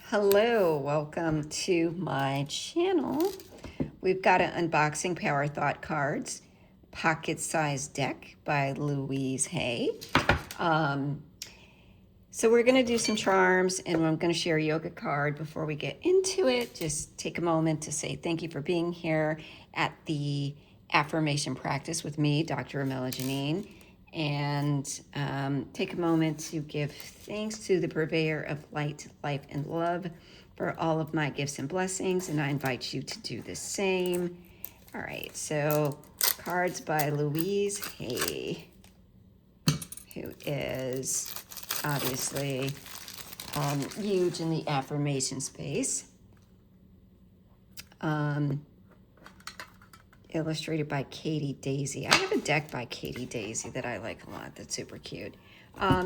Hello, welcome to my channel. We've got an unboxing Power Thought Cards pocket-sized deck by Louise Hay. So we're going to do some charms, and I'm going to share a yoga card before we get into it. Just take a moment to say thank you for being here at the affirmation practice with me, Dr. Romella Janene, and take a moment to give thanks to the purveyor of light, life, and love for all of my gifts and blessings, and I invite you to do the same. All right, so cards by Louise Hay, who is obviously huge in the affirmation space. Illustrated by Katie Daisy. I have a deck by Katie Daisy that I like a lot. That's super cute.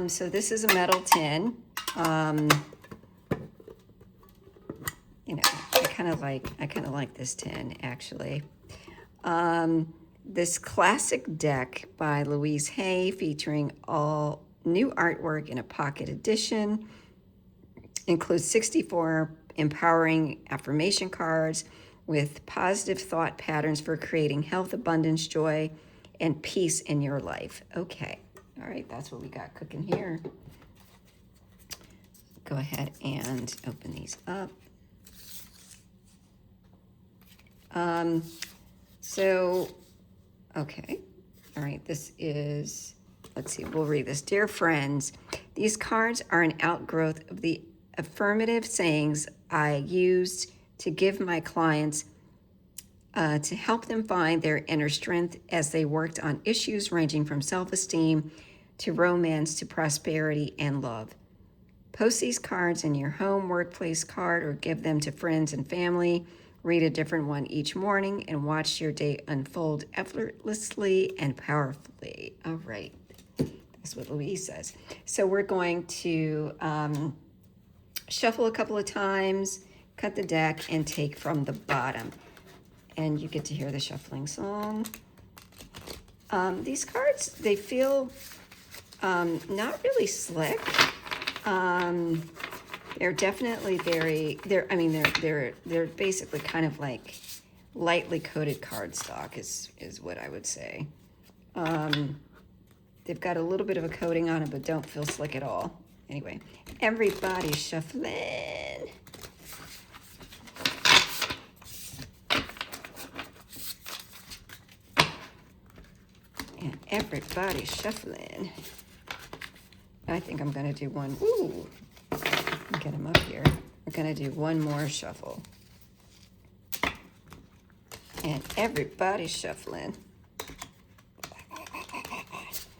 So this is a metal tin. I kind of like this tin actually. This classic deck by Louise Hay, featuring all new artwork in a pocket edition, includes 64 empowering affirmation cards with positive thought patterns for creating health, abundance, joy, and peace in your life. Okay, all right, that's what we got cooking here. Go ahead and open these up. Okay, all right, this is, let's see, we'll read this. Dear friends, these cards are an outgrowth of the affirmative sayings I used to give my clients to help them find their inner strength as they worked on issues ranging from self-esteem to romance to prosperity and love. Post these cards in your home, workplace card, or give them to friends and family. Read a different one each morning and watch your day unfold effortlessly and powerfully. All right, that's what Louise says. So we're going to shuffle a couple of times, cut the deck, and take from the bottom. And you get to hear the shuffling song. These cards, they feel not really slick. They're definitely they're basically kind of like lightly coated cardstock is what I would say. They've got a little bit of a coating on it, but don't feel slick at all. Anyway, everybody's shuffling. And everybody's shuffling. I think I'm going to do one. Ooh, get them up here. We're going to do one more shuffle. And everybody's shuffling.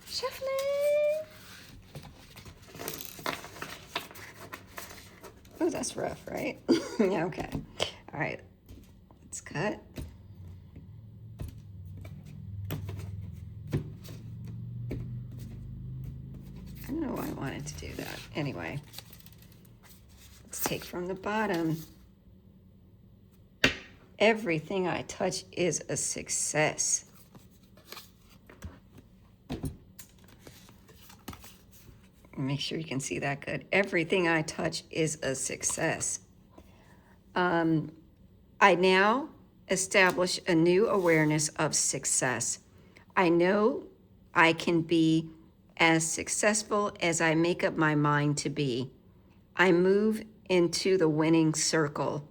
Shuffling. Oh, that's rough, right? Yeah, okay. All right. Let's cut. I don't know why I wanted to do that. Anyway, let's take from the bottom. Everything I touch is a success. Make sure you can see that good. Everything I touch is a success. I now establish a new awareness of success. I know I can be as successful as I make up my mind to be. I move into the winning circle.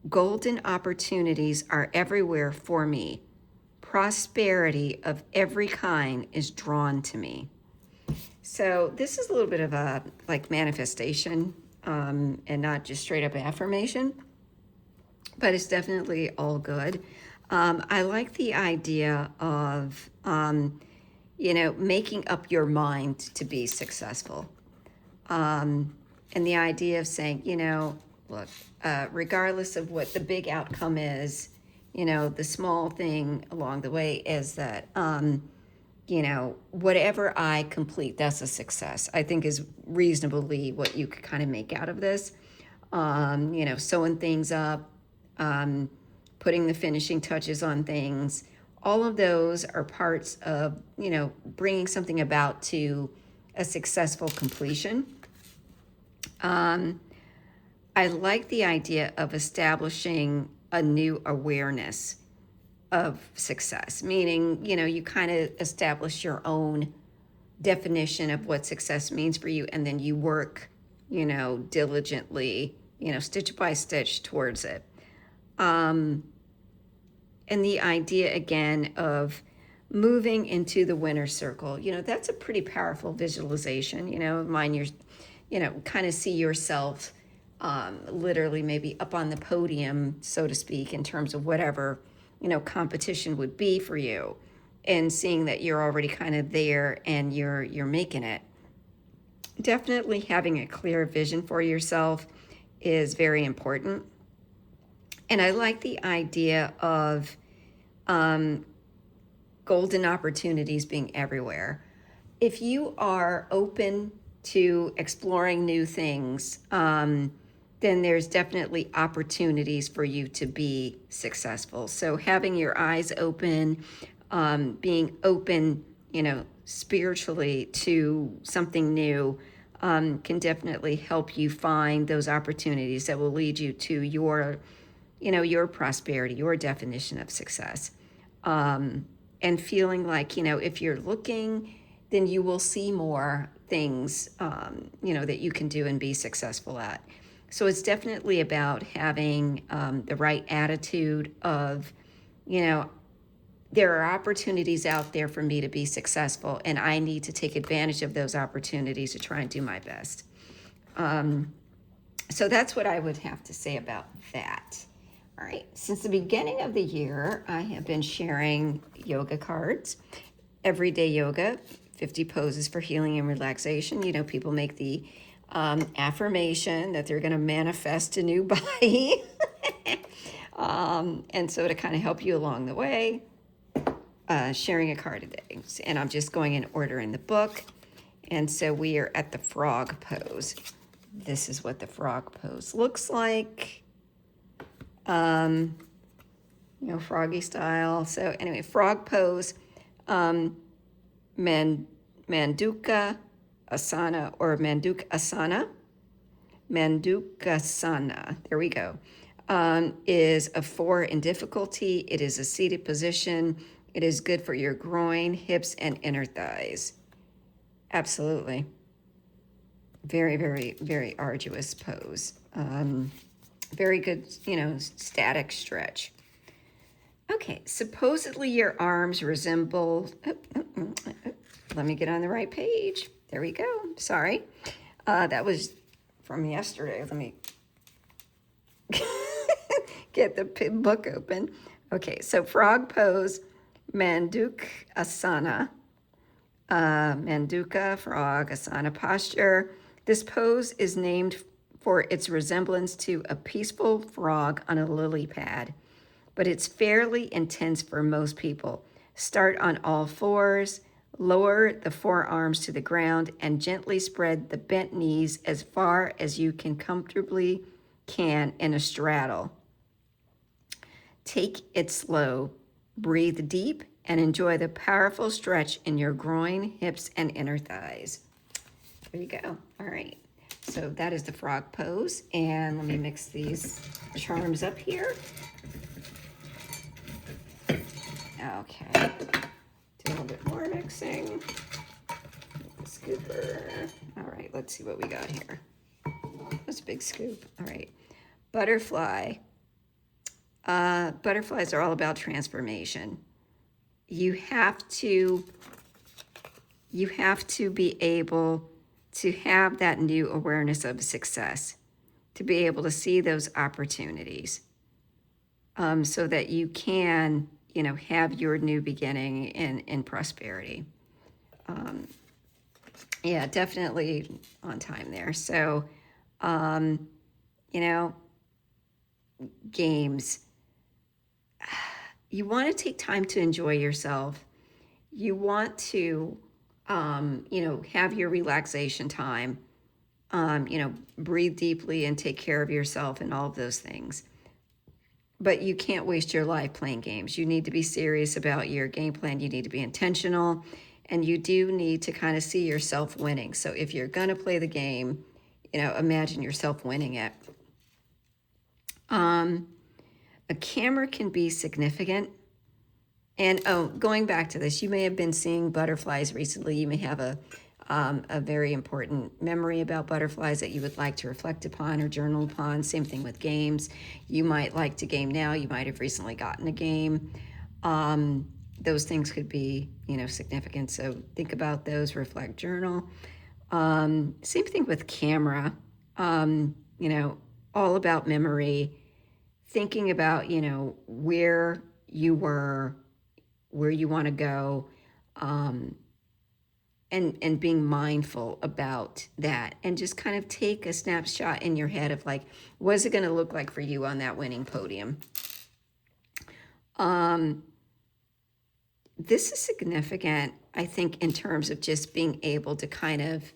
Golden opportunities are everywhere for me. Prosperity of every kind is drawn to me. So this is a little bit of a like manifestation and not just straight up affirmation, but it's definitely all good. I like the idea of, making up your mind to be successful. And the idea of saying, look, regardless of what the big outcome is, the small thing along the way is that, whatever I complete, that's a success, I think is reasonably what you could kind of make out of this. Sewing things up, putting the finishing touches on things, all of those are parts of, bringing something about to a successful completion. I like the idea of establishing a new awareness of success, meaning, you kind of establish your own definition of what success means for you, and then you work, diligently, stitch by stitch towards it. And the idea again of moving into the winner's circle, that's a pretty powerful visualization. Mine, kind of see yourself literally maybe up on the podium, so to speak, in terms of whatever, competition would be for you, and seeing that you're already kind of there and you're making it. Definitely having a clear vision for yourself is very important. And I like the idea of golden opportunities being everywhere. If you are open to exploring new things, then there's definitely opportunities for you to be successful. So having your eyes open, being open, spiritually to something new, can definitely help you find those opportunities that will lead you to your prosperity, your definition of success. And feeling like, if you're looking, then you will see more things, that you can do and be successful at. So it's definitely about having the right attitude of, there are opportunities out there for me to be successful, and I need to take advantage of those opportunities to try and do my best. So that's what I would have to say about that. All right, since the beginning of the year, I have been sharing yoga cards, everyday yoga, 50 poses for healing and relaxation. People make the affirmation that they're going to manifest a new body. And so to kind of help you along the way, sharing a card a day. And I'm just going in order in the book. And so we are at the frog pose. This is what the frog pose looks like. Froggy style. So anyway, frog pose, Manduka Asana or Manduk Asana. Mandukasana, there we go, is a 4 in difficulty. It is a seated position. It is good for your groin, hips, and inner thighs. Absolutely. Very, very, very arduous pose. Very good, static stretch. Okay, supposedly your arms resemble, let me get on the right page. There we go. Sorry. That was from yesterday. Let me get the book open. Okay, so frog pose, Manduk Asana. Manduka, frog, asana posture. This pose is named for its resemblance to a peaceful frog on a lily pad, but it's fairly intense for most people. Start on all fours, lower the forearms to the ground, and gently spread the bent knees as far as you can comfortably in a straddle. Take it slow, breathe deep, and enjoy the powerful stretch in your groin, hips, and inner thighs. There you go. All right. So that is the frog pose. And let me mix these charms up here. Okay. Do a little bit more mixing. The scooper. All right. Let's see what we got here. That's a big scoop. All right. Butterfly. Butterflies are all about transformation. You have to be able to have that new awareness of success, to be able to see those opportunities, so that you can, have your new beginning in prosperity. Yeah, definitely on time there. So, games. You want to take time to enjoy yourself. You want to, have your relaxation time, breathe deeply and take care of yourself and all of those things. But you can't waste your life playing games. You need to be serious about your game plan. You need to be intentional, and you do need to kind of see yourself winning. So if you're going to play the game, imagine yourself winning it. A camera can be significant. And going back to this, you may have been seeing butterflies recently. You may have a very important memory about butterflies that you would like to reflect upon or journal upon. Same thing with games. You might like to game now. You might have recently gotten a game. Those things could be, significant. So think about those, reflect, journal. Same thing with camera. All about memory. Thinking about, where you were, where you want to go, and being mindful about that, and just kind of take a snapshot in your head of like, what is it going to look like for you on that winning podium? This is significant, I think, in terms of just being able to kind of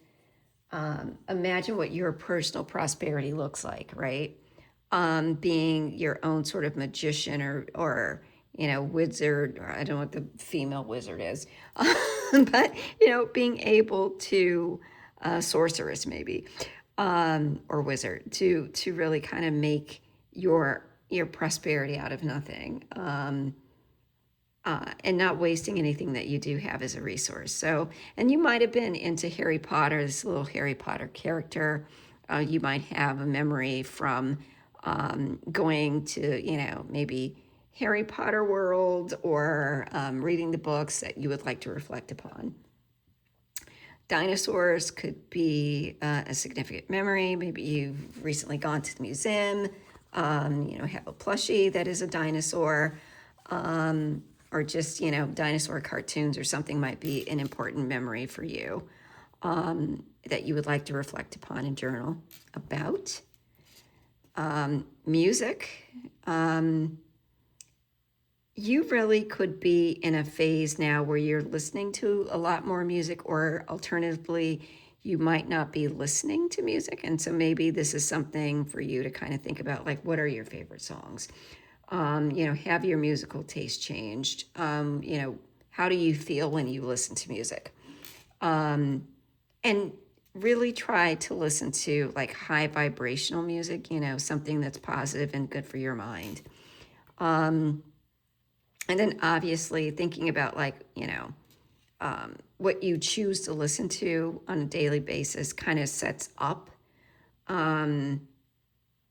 imagine what your personal prosperity looks like, right? Being your own sort of magician or wizard, or I don't know what the female wizard is, but, being able to, sorceress maybe, or wizard, to really kind of make your prosperity out of nothing, and not wasting anything that you do have as a resource. So, and you might have been into Harry Potter, this little Harry Potter character. You might have a memory from going to, maybe Harry Potter world, or reading the books that you would like to reflect upon. Dinosaurs could be a significant memory. Maybe you've recently gone to the museum, have a plushie that is a dinosaur, or just, dinosaur cartoons or something might be an important memory for you, that you would like to reflect upon and journal about. Music. You really could be in a phase now where you're listening to a lot more music, or alternatively, you might not be listening to music. And so maybe this is something for you to kind of think about, like, what are your favorite songs? Have your musical taste changed? How do you feel when you listen to music? And really try to listen to like high vibrational music, something that's positive and good for your mind. And then obviously thinking about like, what you choose to listen to on a daily basis kind of sets up, the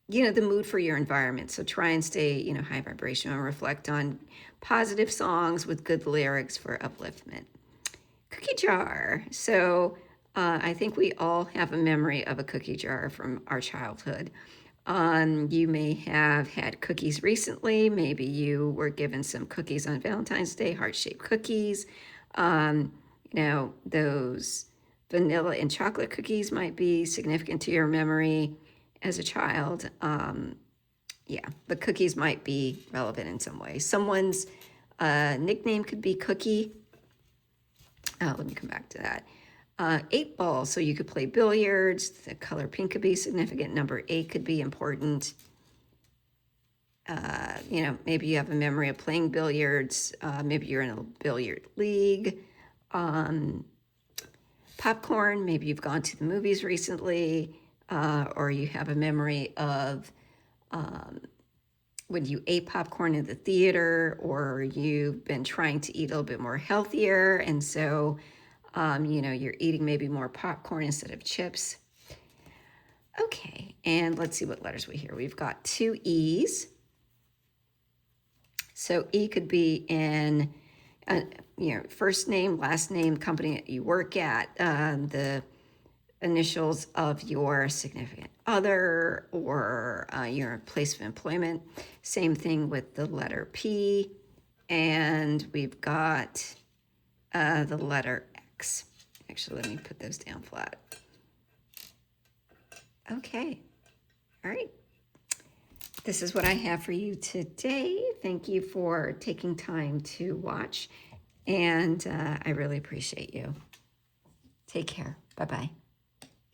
mood for your environment. So try and stay, high vibrational, and reflect on positive songs with good lyrics for upliftment. Cookie jar. So I think we all have a memory of a cookie jar from our childhood. You may have had cookies recently. Maybe you were given some cookies on Valentine's Day, heart-shaped cookies. Those vanilla and chocolate cookies might be significant to your memory as a child. The cookies might be relevant in some way. Someone's nickname could be Cookie. Let me come back to that. 8 ball, so you could play billiards. The color pink could be significant. Number 8 could be important. Maybe you have a memory of playing billiards. Maybe you're in a billiard league. Popcorn, maybe you've gone to the movies recently, or you have a memory of when you ate popcorn in the theater, or you've been trying to eat a little bit more healthier, and so you're eating maybe more popcorn instead of chips. Okay, and let's see what letters we hear. We've got 2 E's. So E could be in, first name, last name, company that you work at, the initials of your significant other, or your place of employment. Same thing with the letter P. And we've got the letter X. Actually, let me put those down flat. Okay. All right. This is what I have for you today. Thank you for taking time to watch, and I really appreciate you. Take care. Bye-bye.